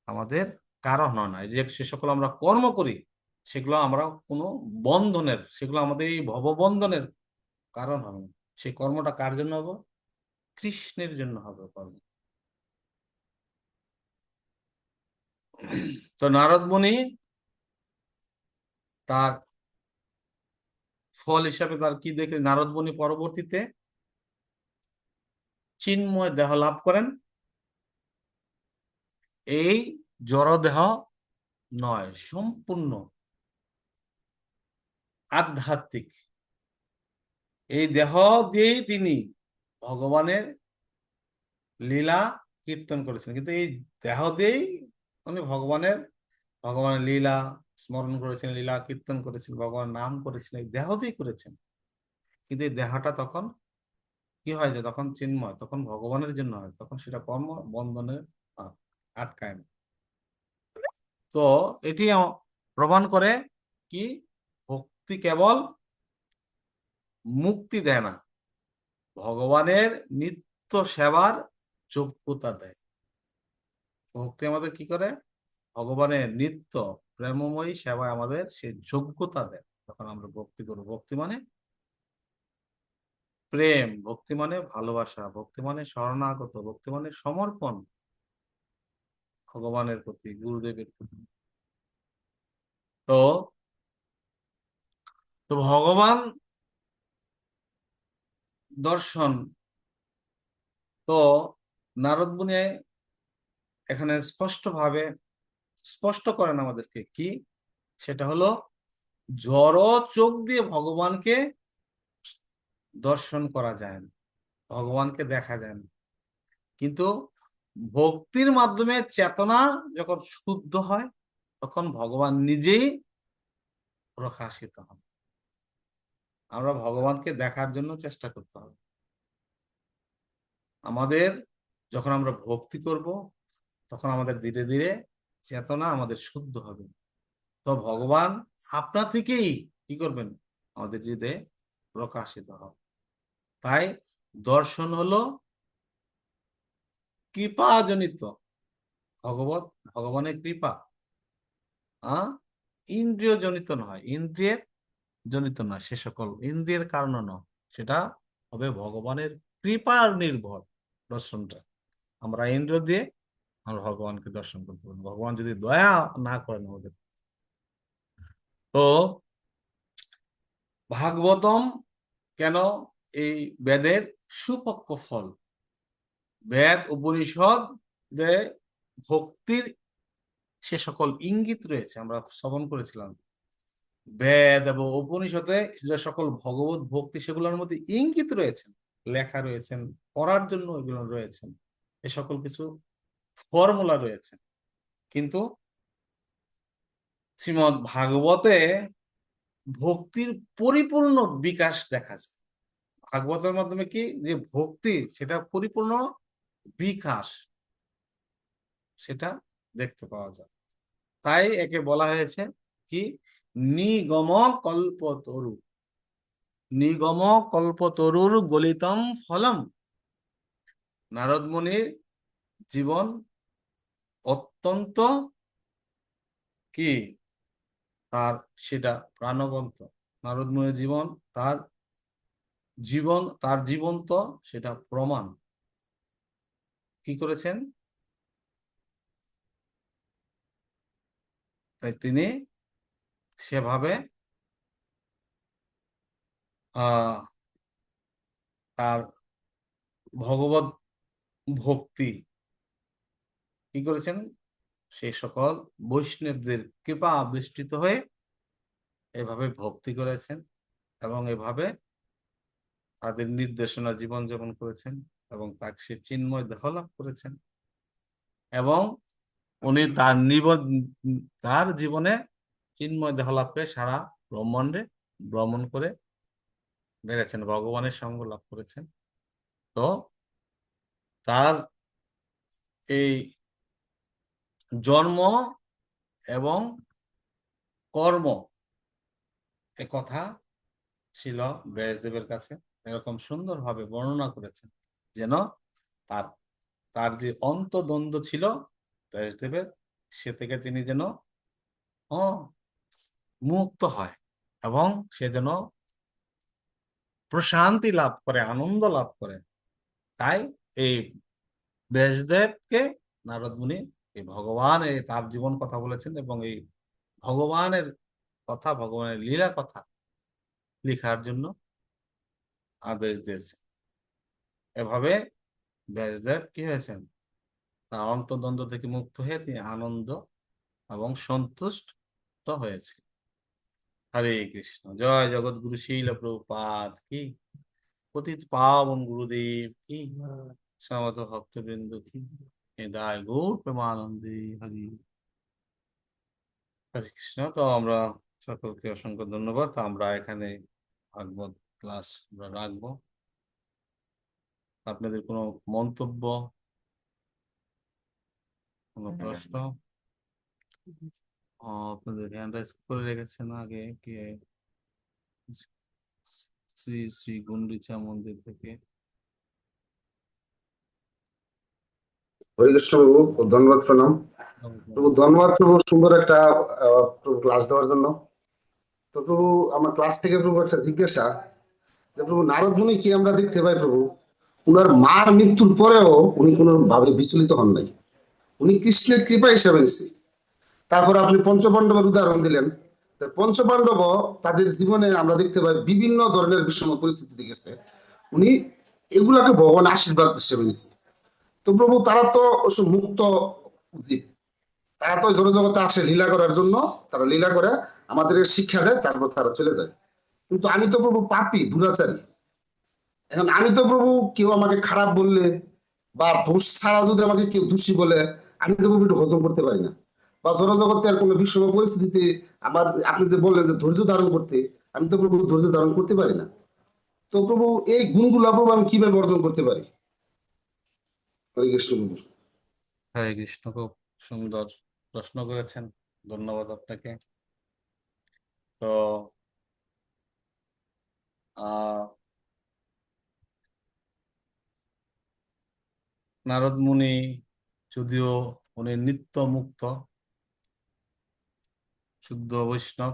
আমাদের কারণ হয় না। যে সে সকল আমরা কর্ম করি, সেগুলো আমরা কোনো বন্ধনের, সেগুলো আমাদের এই ভববন্ধনের কারণ হবে না। সেই কর্মটা কার জন্য হবে? কৃষ্ণের জন্য হবে কর্ম। তো নারদ মুনি তার ফল হিসাবে তার কি দেখে, নারদ মুনি পরবর্তীতে চিন্ময় দেহ লাভ করেন। এই জড় দেহ নয়, সম্পূর্ণ আধ্যাত্মিক এই দেহ দিয়েই তিনি ভগবানের লীলা কীর্তন করেছেন। কিন্তু এই দেহ দিয়েই উনি ভগবানের লীলা স্মরণ করেছেন, লীলা কীর্তন করেছেন, ভগবানের নাম করেছেন, এই দেহ দিয়েই করেছেন। কিন্তু এই দেহটা তখন কি হয়, যে তখন চিন্ময়, তখন ভগবানের জন্য হয়, তখন সেটা কর্ম বন্ধনের আটকায় না। তো এটি প্রমাণ করে কি, ভক্তি কেবল মুক্তি দেয় না, ভগবানের নিত্য সেবার যোগ্যতা দেয়। ভক্তি আমাদের কি করে? ভগবানের নিত্য প্রেমময়ী সেবায় আমাদের সেই যোগ্যতা দেয়। তখন আমরা ভক্তি করব। ভক্তি মানে প্রেম, ভক্তি মানে ভালোবাসা, ভক্তি মানে শরণাগত, ভক্তি মানে সমর্পণ ভগবানের প্রতি, গুরুদেবের প্রতি। তো তো ভগবান দর্শন, তো নারদ মুনি এখানে স্পষ্ট করেন আমাদেরকে কি, সেটা হলো জড় চোখ দিয়ে ভগবানকে দর্শন করা যায় না, ভগবানকে দেখা যায় না। কিন্তু ভক্তির মাধ্যমে চেতনা যখন শুদ্ধ হয়, তখন ভগবান নিজেই প্রকাশিত হন। আমরা ভগবানকে দেখার জন্য চেষ্টা করতে হবে। আমাদের যখন আমরা ভক্তি করব, তখন আমাদের ধীরে ধীরে চেতনা আমাদের শুদ্ধ হবে। তো ভগবান আপনা থেকেই কি করবেন? আমাদের হৃদয়ে প্রকাশিত হবে। তাই দর্শন হলো কৃপাজনিত, ভগবানের কৃপা, ইন্দ্রিয় জনিত নয়, ইন্দ্রিয়ের জনিত নয়, সে সকল ইন্দ্রিয়ের কারণ নয়, সেটা হবে ভগবানের কৃপার নির্ভর দর্শনটা। আমরা ইন্দ্রিয় দিয়ে আমরা ভগবানকে দর্শন করতে পারবো, ভগবান যদি দয়া না করেন আমাদের। তো ভাগবতম কেন এই বেদের সুপক্ষ ফল? বেদ উপনিষদে ভক্তির সে সকল ইঙ্গিত রয়েছে, আমরা শ্রবণ করেছিলাম। বেদ এবং উপনিষদে যে সকল ভগবত ভক্তি সেগুলোর মধ্যে ইঙ্গিত রয়েছেন, লেখা রয়েছেন, করার জন্য এগুলো রয়েছেন, এ সকল কিছু ফর্মুলা রয়েছে। কিন্তু শ্রীমদ্ ভাগবতে ভক্তির পরিপূর্ণ বিকাশ দেখা যায়। ভাগবতের মাধ্যমে কি যে ভক্তি, সেটা পরিপূর্ণ বিকাশ সেটা দেখতে পাওয়া যায়। তাই একে বলা হয়েছে কি নিগম কল্পতরু, নিগম কল্পতরুর গলিতম ফলম। নারদ মুনির জীবন অত্যন্ত কি তার সেটা প্রাণবন্ত, নারদ মুনির জীবন তার জীবন্ত সেটা প্রমাণ। কি করেছেন? তাই তিনি সেভাবে তার ভগবত ভক্তি কি করেছেন? সেই সকল বৈষ্ণবদের কৃপা আবিষ্কৃত হয়ে এভাবে ভক্তি করেছেন এবং এভাবে তাদের নির্দেশনা জীবন যাপন করেছেন এবং তাকে সে চিন্ময় দেহ লাভ করেছেন। এবং উনি তার জীবনে চিন্ময় দেহ লাভ করে সারা ব্রহ্মাণ্ডে ভ্রমণ করে বেড়েছেন, ভগবানের সঙ্গ লাভ করেছেন। তো তার এই জন্ম এবং কর্ম এ কথা ছিল ব্যাসদেবের কাছে এরকম সুন্দরভাবে বর্ণনা করেছেন, যেন তার যে অন্তদ্বন্দ্ব ছিল ব্যাসদেবের, সে থেকে তিনি যেন মুক্ত হয় এবং সে যেন প্রশান্তি লাভ করে, আনন্দ লাভ করে। তাই এই ব্যাসদেবকে নারদ মুনি এই ভগবান তার জীবন কথা বলেছেন এবং এই ভগবানের কথা, ভগবানের লীলা কথা লেখার জন্য আদেশ দিয়েছেন। এভাবে ব্যাসদেব কি হয়েছেন? তার অন্তর্দ্বন্দ্ব থেকে মুক্ত হয়ে তিনি আনন্দ এবং সন্তুষ্ট হয়েছে। হরে কৃষ্ণ। জয় জগৎগুরু শিল প্রভুপাদ কি, পতিত পাবন গুরুদেব কি, সমত ভক্তবৃন্দ কি, হৃদয় গৌর প্রেমানন্দে হরি হরে কৃষ্ণ। তো আমরা সকলকে অসংখ্য ধন্যবাদ। আমরা এখানে ভাগবত ক্লাস আমরা রাখবো। আপনাদের কোনো মন্তব্য, কোনো প্রশ্ন? আপনাদের হ্যান্ড রাইজ করে রেখেছেন আগে কে? শ্রী শ্রী গুন্ডিচা মন্দির থেকে। হরে কৃষ্ণ প্রভু, ধন্যবাদ, প্রণাম প্রভু। ধন্যবাদ প্রভু, সুন্দর একটা প্রভু ক্লাস দেওয়ার জন্য। তো প্রভু আমার ক্লাস থেকে প্রভু একটা জিজ্ঞাসা, যে প্রভু নারদ মুনি কি আমরা দেখতে পাই প্রভু উনার মার মৃত্যুর পরেও উনি কোনো ভাবে বিচলিত হন নাই, উনি কৃষ্ণের কৃপা হিসাবে নিচ্ছে। তারপর আপনি পঞ্চপাণ্ডবের উদাহরণ দিলেন। পঞ্চপাণ্ডব তাদের জীবনে আমরা দেখতে পাই বিভিন্ন ধরনের বিষম পরিস্থিতি গেছে, উনি এগুলাকে ভগবান আশীর্বাদ হিসেবে নিচ্ছে। তো প্রভু তারা তো মুক্ত জীব, তারা তো জড়জগতে আসে লীলা করার জন্য, তারা লীলা করে আমাদের শিক্ষা দেয়, তারপর তারা চলে যায়। কিন্তু আমি তো প্রভু পাপী, দুরাচারী। এখন আমি তো প্রভু কেউ আমাকে খারাপ বললে বা দোষ ছাড়া যদি আমাকে কেউ দোষী বলে, আমি তো প্রভু একটু হজম করতে পারি না। বা জড়জগতের কোনো বিষম পরিস্থিতিতে আপনি যে বললেন যে ধৈর্য ধারণ করতে, আমি তো প্রভু ধৈর্য ধারণ করতে পারি না। তো প্রভু এই গুণগুলো প্রভু আমি কিভাবে অর্জন করতে পারি? হরে কৃষ্ণ প্রভু। হরে কৃষ্ণ। খুব সুন্দর প্রশ্ন করেছেন, ধন্যবাদ আপনাকে। তো নারদ মুনি যদিও উনি নিত্য মুক্ত শুদ্ধ বৈষ্ণব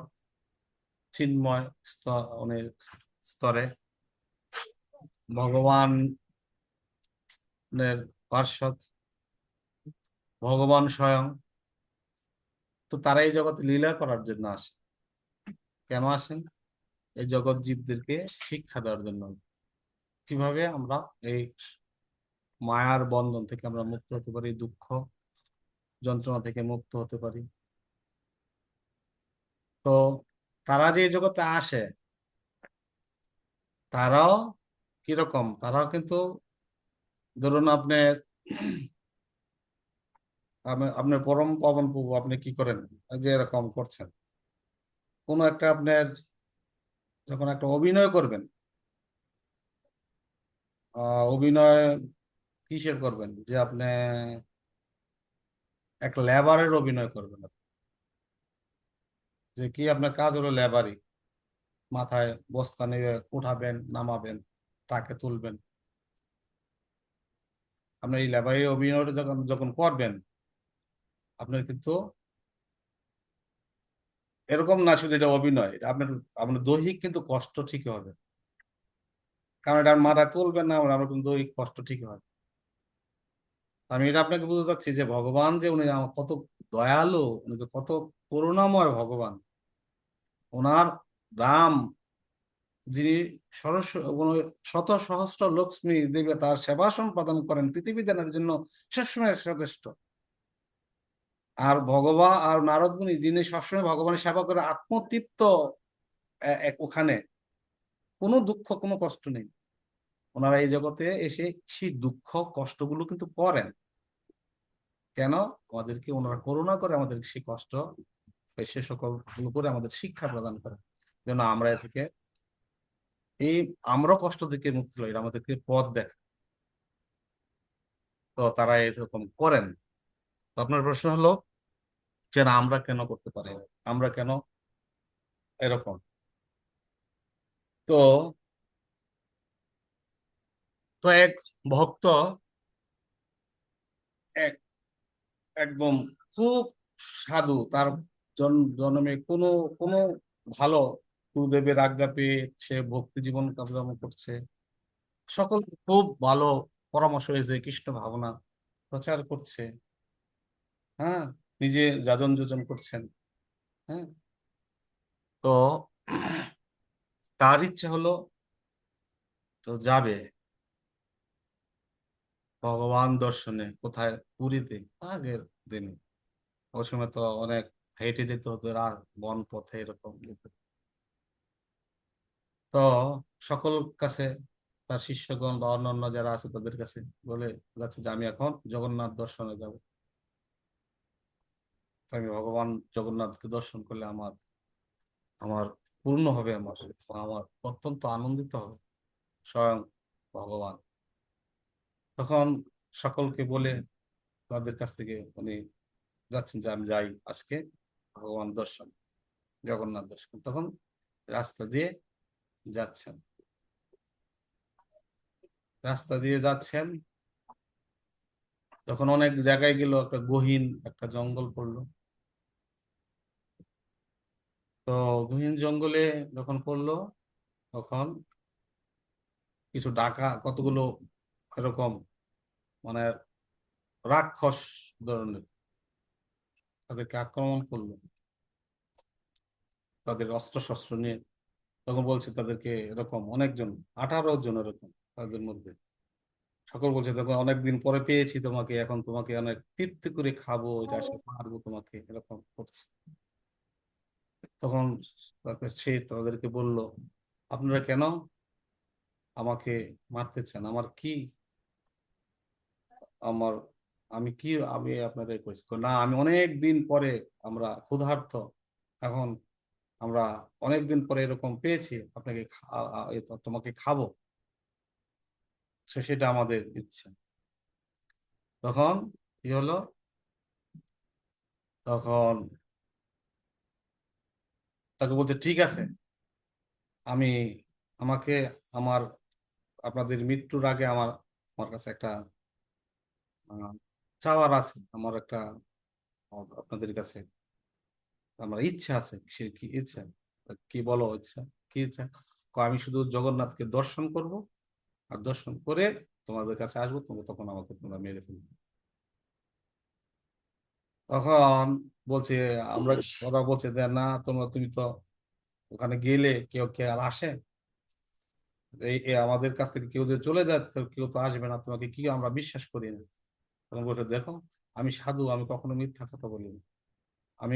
চিন্ময় উনি স্তরে ভগবানের পার্ষদ ভগবান স্বয়ং, তো তারা এই জগতে লীলা করার জন্য আসে। কেন আসেন? এই জগৎ জীবদেরকে শিক্ষা দেওয়ার জন্য, কিভাবে আমরা এই মায়ার বন্ধন থেকে আমরা মুক্ত হতে পারি, দুঃখ যন্ত্রণা থেকে মুক্ত হতে পারি। তো তারা যে এই জগতে আসে, তারাও কিরকম, তারাও কিন্তু ধরুন আপনার পরম পাবন প্রভু আপনি কি করেন, যে এরকম করছেন কোনো একটা আপনার যখন একটা অভিনয় করবেন, অভিনয় কিসের করবেন, যে আপনি একটা লেবারের অভিনয় করবেন, যে কি আপনার কাজ হলো লেবারি, মাথায় বস্তা নিয়ে উঠাবেন নামাবেন টাকে তুলবেন। আপনার এই লেবারের অভিনয়টা যখন যখন করবেন, আপনার কিন্তু এরকম না শুধু এটা অভিনয়, এটা আপনার আপনার দৈহিক কিন্তু কষ্ট ঠিকই হবে, কারণ এটা মাথায় তুলবেন না, আমরা কিন্তু দৈহিক কষ্ট ঠিকই হবে। আমি এটা আপনাকে বুঝতে চাচ্ছি যে ভগবান যে উনি কত দয়ালু, উনি যে কত করুণাময় ভগবান। ওনার রাম যিনি শত সহস্র লক্ষ্মী দেবে তার সেবা সম্পাদন করেন, পৃথিবী দানের জন্য সবসময় যথেষ্ট। আর ভগবান আর নারদ মুনি যিনি সবসময় ভগবানের সেবা করে আত্মতৃপ্ত, ওখানে কোনো দুঃখ কোনো কষ্ট নেই। ওনারা এই জগতে এসে সেই দুঃখ কষ্টগুলো কিন্তু করেন কেন? আমাদেরকে ওনারা করুণা করে আমাদেরকে সেই কষ্ট সে সকল করে আমাদের শিক্ষা প্রদান করে, যেন আমরা এ থেকে আমরা কষ্ট থেকে মুক্তি হই, আমাদেরকে পথ দেখায়। তো তারা এরকম করেন। তো আপনার প্রশ্ন হলো যে না, আমরা কেন করতে পারি, আমরা কেন এরকম? তো তো এক ভক্ত একদম খুব সাধু, তার জন্মে কোনো কোনো ভালো গুরুদেবের আজ্ঞা পেয়ে সে ভক্তি জীবন কার্যক্রম করছে, সকল খুব ভালো পরামর্শ হয়েছে, কৃষ্ণ ভাবনা প্রচার করছে, হ্যাঁ, নিজে যাজন যোজন করছেন, হ্যাঁ। তো তার ইচ্ছা হলো তো যাবে ভগবান দর্শনে, কোথায়? পুরীতে। আগের দিনে ওই সময় তো অনেক হেঁটে যেতে হতো, বন পথে এরকম যেতে। তো সকল কাছে তার শিষ্যগণ বা অন্যান্য যারা আছে তাদের কাছে বলে যাচ্ছে যে আমি এখন জগন্নাথ দর্শনে যাব, আমি ভগবান জগন্নাথকে দর্শন করলে আমার আমার পূর্ণ হবে, আমার আমার অত্যন্ত আনন্দিত হবে স্বয়ং ভগবান। তখন সকলকে বলে তাদের কাছ থেকে উনি যাচ্ছেন যে আমি যাই আজকে ভগবান দর্শন, জগন্নাথ দর্শন। তখন রাস্তা দিয়ে যাচ্ছেন, তখন অনেক জায়গায় গেল, একটা গহীন একটা জঙ্গল পড়লো। তো গহীন জঙ্গলে যখন পড়লো, তখন কিছু কতগুলো এরকম মানে রাক্ষস ধরনের তাদেরকে আক্রমণ করলো, তাদের অস্ত্র শস্ত্র নিয়ে। তখন বলছে তাদেরকে এরকম অনেকজন, 18 জন এরকম, তাদের মধ্যে সকল বলছে দেখো অনেকদিন পরে পেয়েছি তোমাকে, এখন তোমাকে অনেক তৃপ্তি করে খাবো, এটা সে মারবো তোমাকে, এরকম করছে। তখন সে তাদেরকে বলল আপনারা কেন আমাকে মারতে চান, আমার আমি আপনাদের করেছি না, আমি অনেক দিন পরে আমরা ক্ষুধার্ত, এখন আমরা অনেক দিন পরে এরকম পেয়েছি, আপনাকে তোমাকে খাবো, সেটা আমাদের ইচ্ছা। তখন কি হলো, তখন তাকে বলছে ঠিক আছে, আমি আমাকে আমার আপনাদের মৃত্যুর আগে আমার আমার কাছে একটা চাওয়ার আছে, আমার একটা আপনাদের কাছে আমার ইচ্ছা আছে। সে কি ইচ্ছা? কি বলো ইচ্ছা? কি ইচ্ছা? আমি শুধু জগন্নাথকে দর্শন করব, আর দর্শন করে তোমাদের কাছে আসবো, তখন আমাকে তোমরা মেরে ফেলবে। তখন বলছে, আমরা ওরা বলছে যে না, তুমি তো ওখানে গেলে কেউ কে আর আসে, আমাদের কাছ থেকে কেউ যদি চলে যায় তো কেউ তো আসবে না, তোমাকে কি আমরা বিশ্বাস করি না। তখন বলছে, দেখো আমি সাধু, আমি কখনো মিথ্যা কথা বলি না, আমি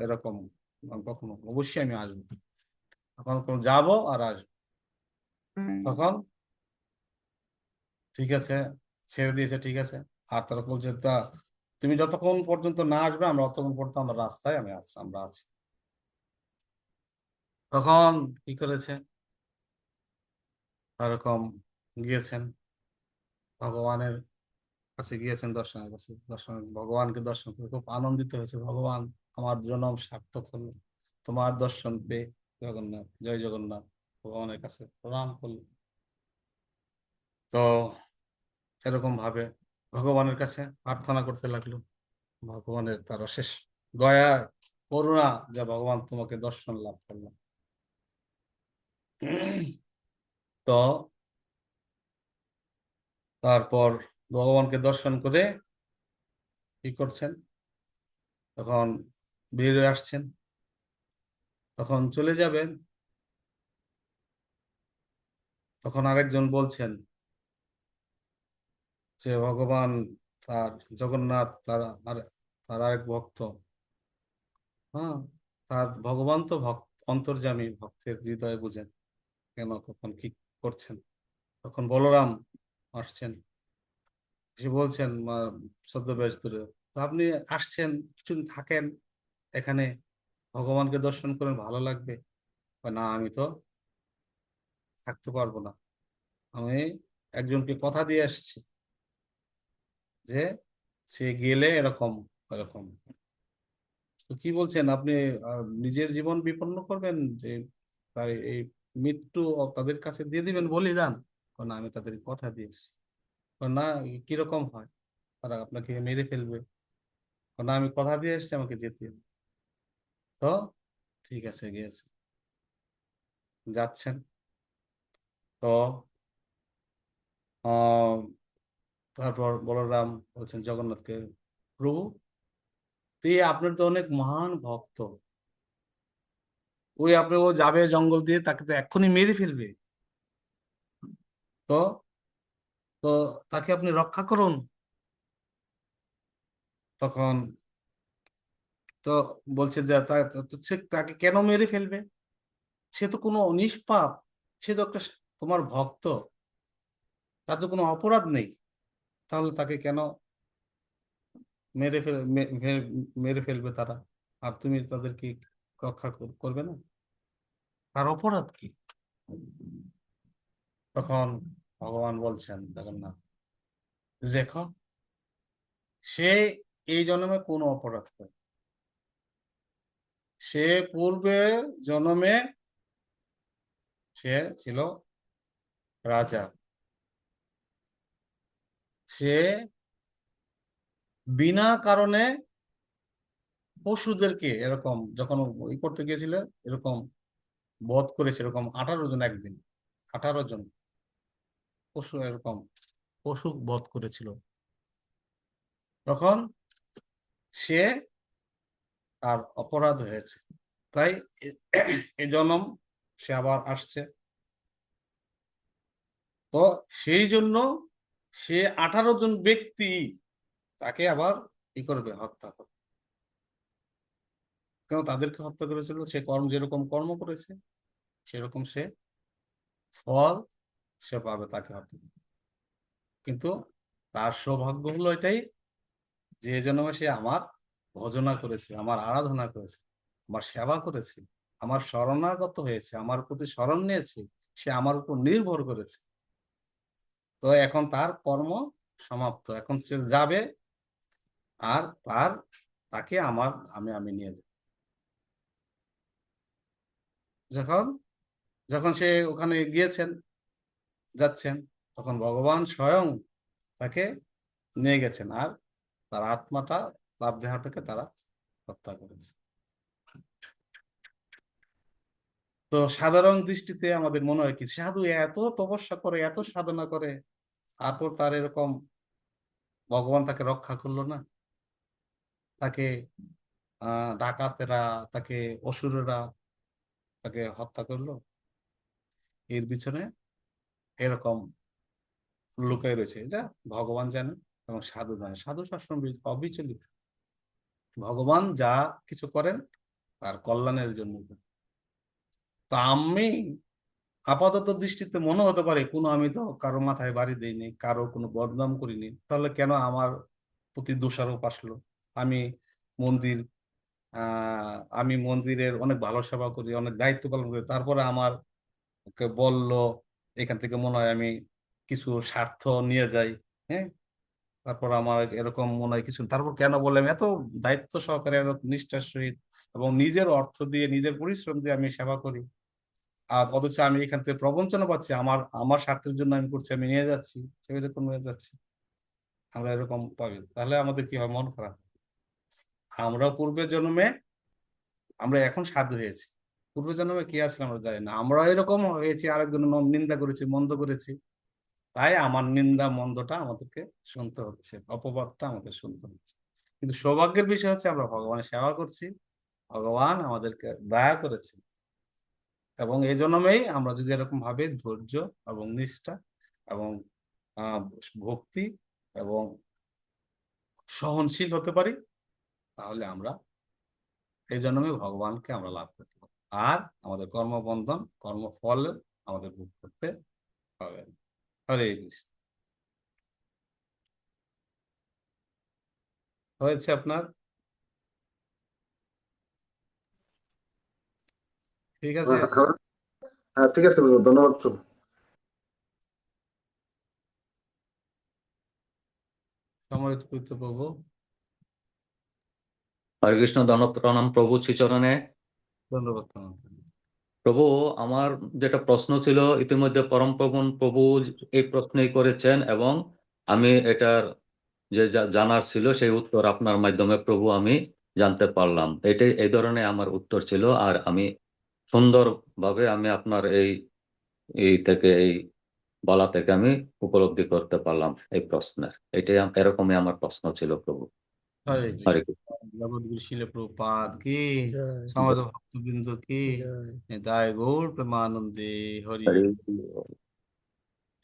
এরকম কখনো, অবশ্যই আমি আসবো, তখন যাবো আর আসবো। তখন ঠিক আছে, ছেড়ে দিয়েছে, ঠিক আছে। আর তারা বলছে, তা তুমি যতক্ষণ পর্যন্ত না আসবে আমরা ততক্ষণ পর্যন্ত আমরা রাস্তায় আমরা আছি। তখন কি করেছে, এরকম গিয়েছেন ভগবানের কাছে, গিয়েছেন দর্শনের কাছে, ভগবানকে দর্শন করে খুব আনন্দিত হয়েছে। ভগবান, আমার জন্ম সার্থক হলো তোমার দর্শন পেয়ে। জগন্নাথ, জয় জগন্নাথ, ভগবানের কাছে প্রণাম করলো। তো এরকম ভাবে ভগবানের কাছে প্রার্থনা করতে লাগলো, ভগবানের তার অশেষ দয়া করুণা, যা ভগবান তোমাকে দর্শন লাভ করলাম। তো তারপর ভগবানকে দর্শন করে কি করছেন, তখন বেরিয়ে আসছেন, তখন চলে যাবেন। তখন আরেকজন বলছেন যে ভগবান, তার জগন্নাথ তার আরেক ভক্ত, হ্যাঁ, তার ভগবান তো অন্তর্যামী, ভক্তের হৃদয়ে বুঝেন কেন তখন কি করছেন। তখন বলরাম আসছেন, সে বলছেন ছদ্মবেশ ধরে, তো আপনি আসছেন, কিছুদিন থাকেন এখানে, ভগবানকে দর্শন করেন, ভালো লাগবে। না, আমি তো থাকতে পারবো না, আমি একজনকে কথা দিয়ে আসছি যে সে গেলে এরকম এরকম। তো কি বলছেন আপনি, নিজের জীবন বিপন্ন করবেন, যে তাই এই মৃত্যু তাদের কাছে দিয়ে দিবেন বলিদান? না, আমি তাদের কথা দিয়েছি। না, কিরকম হয়, তারা আপনাকে মেরে ফেলবে। না, আমি কথা দিয়ে এসছি, আমাকে যেতে হবে। তো ঠিক আছে, গিয়েছে, যাচ্ছেন। তো আহ তারপর বলরাম বলছেন জগন্নাথকে, প্রভু, আপনার তো অনেক মহান ভক্ত, ও যাবে জঙ্গল দিয়ে, তাকে তো এক্ষুনি মেরে ফেলবে। তো তো তাকে আপনি রক্ষা করুন। তখন তো বলছে যে সে তাকে কেন মেরে ফেলবে, সে তো কোনো নিষ্পাপ, সে তো একটা তোমার ভক্ত, তার তো কোনো অপরাধ নেই, তাহলে তাকে কেন মেরে ফেলবে তারা, আর তুমি তাদেরকে রক্ষা করবে না? তার অপরাধ কি? তখন ভগবান বলছেন, জগন্নাথ, দেখো, সে এই জন্মে কোনো অপরাধ করে, সে পূর্বে জন্মে সে ছিল রাজা, সে বিনা কারণে পশুদেরকে এরকম যখন করতে গিয়েছিল, এরকম বধ করেছে, এরকম 18 জন একদিন, 18 জন পশু, এরকম পশু বধ করেছিল। তখন সে তার অপরাধ হয়েছে, তাই এ জন্ম সে আবার আসছে। তো সেই জন্য সে 18 জন ব্যক্তি তাকে আবার কি করবে, হত্যা করবে। কেন তাদেরকে হত্যা করেছিল? সে যেরকম কর্ম করেছে সেরকম সে ফল সে পাবে, তাকে হত্যা করবে। কিন্তু তার সৌভাগ্য হলো এটাই, যে জন্মে সে আমার ভজনা করেছে, আমার আরাধনা করেছে, আমার সেবা করেছে, আমার শরণাগত হয়েছে, আমার প্রতি শরণ নিয়েছে, সে আমার উপর নির্ভর করেছে। তো এখন তার কর্ম সমাপ্ত, এখন সে যাবে, আর তাকে আমি নিয়ে যাব। যখন যখন সে ওখানে গিয়েছেন, যাচ্ছেন, তখন ভগবান স্বয়ং তাকে নিয়ে গেছেন, আর তার আত্মাটা, তার দেহটাকে তারা হত্যা করেছে। তো সাধারণ দৃষ্টিতে আমাদের মনে হয় কি, সাধু এত তপস্যা করে, এত সাধনা করে, তারপর তার এরকম ভগবান তাকে রক্ষা করলো না, তাকে ডাকাতেরা, তাকে অসুরেরা তাকে হত্যা করলো। এর পিছনে এরকম লুকাই রয়েছে, এটা ভগবান জানে এবং সাধু জানে। সাধু সবসময় অবিচলিত, ভগবান যা কিছু করেন তার কল্যাণের জন্য। তো আমি আপাতত দৃষ্টিতে মনে হতে পারে কোনো, আমি তো কারো মাথায় বাড়ি দিইনি, কারো কোনো বদনাম করিনি, তাহলে কেন আমার প্রতি দোষারোপ আসলো? আমি মন্দির আমি মন্দিরের অনেক ভালো সেবা করি, অনেক দায়িত্ব পালন করি, তারপরে আমার ওকে বললো এখান থেকে মনে হয় আমি কিছু স্বার্থ নিয়ে যাই, হ্যাঁ, তারপর আমার এরকম মনে হয় কিছু, তারপর কেন বললাম এত দায়িত্ব সহকারে, এত নিষ্ঠার সহিত এবং নিজের অর্থ দিয়ে, নিজের পরিশ্রম দিয়ে আমি সেবা করি, আর অথচ আমি এখান থেকে প্রবঞ্চনা পাচ্ছি, আমার আমার স্বার্থের জন্য আমি করছি, আমি নিয়ে যাচ্ছি, সেরকম নিয়ে যাচ্ছি, আমরা এরকম পাবি, তাহলে আমাদের কি হয়? মন খারাপ। আমরা পূর্বের জন্মে, আমরা এখন সাধু হয়েছি, পূর্ব জন্মে কি আসলে আমরা জানি না, আমরা এরকম হয়েছি, আরেকজন নিন্দা করেছি, মন্দ করেছি, তাই আমার নিন্দা মন্দটা আমাদেরকে শুনতে হচ্ছে, অপবাদটা আমাদের শুনতে হচ্ছে। কিন্তু সৌভাগ্যের বিষয় হচ্ছে আমরা ভগবানের সেবা করছি, ভগবান আমাদেরকে দয়া করেছে, এবং এই জন্যই আমরা যদি এরকম ভাবে ধৈর্য এবং নিষ্ঠা এবং ভক্তি এবং সহনশীল হতে পারি, তাহলে আমরা এই জন্যই ভগবানকে আমরা লাভ করতে পারি, আর আমাদের কর্মবন্ধন, কর্মফল আমাদের ভোগ করতে হবে। হরে কৃষ্ণ। হয়েছে আপনার? ঠিক আছে, হ্যাঁ, ঠিক আছে প্রভু, ধন্যবাদ প্রভু। সময় প্রভু। হরে কৃষ্ণ, ধন্যবাদ প্রণাম প্রভু শ্রীচরণে। ধন্যবাদ প্রভু, আমার যেটা প্রশ্ন ছিল ইতিমধ্যে পরম পবন প্রভু এই প্রশ্নই করেছেন, এবং আমি এটার যে জানার ছিল সেই উত্তর আপনার মাধ্যমে প্রভু আমি জানতে পারলাম। এটাই এই ধরনের আমার উত্তর ছিল, আর আমি সুন্দরভাবে আমি আপনার এই থেকে এই বলা থেকে আমি উপলব্ধি করতে পারলাম এই প্রশ্নের। এটাই এরকমই আমার প্রশ্ন ছিল প্রভু। হরে হরে কৃষ্ণ। জগৎগুরু শিল প্রভুপাদ কি, জয় সমাজ ভক্তবৃন্দ কি, জয়। নিতাই গৌর প্রেমানন্দে হরি।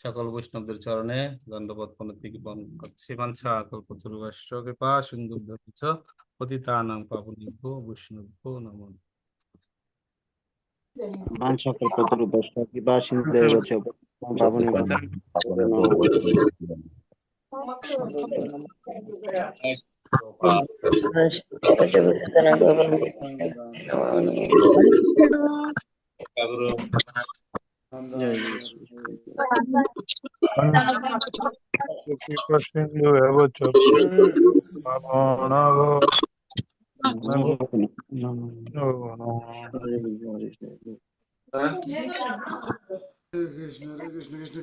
সকল বৈষ্ণবদের চরণে দণ্ডবত প্রণতি জ্ঞাপন করছি। বাঞ্ছা কল্পতরুশ্চ কৃপা সিন্ধুভ্যশ্চ পতিতানাং পাবনেভ্যো বৈষ্ণবেভ্যো নমো। বাঞ্ছাকল্পতরুভ্যশ্চ কৃপা সিন্ধুবেব চ পাবনেভ্যো কৃষ্ণ কৃষ্ণ কৃষ্ণ কৃষ্ণ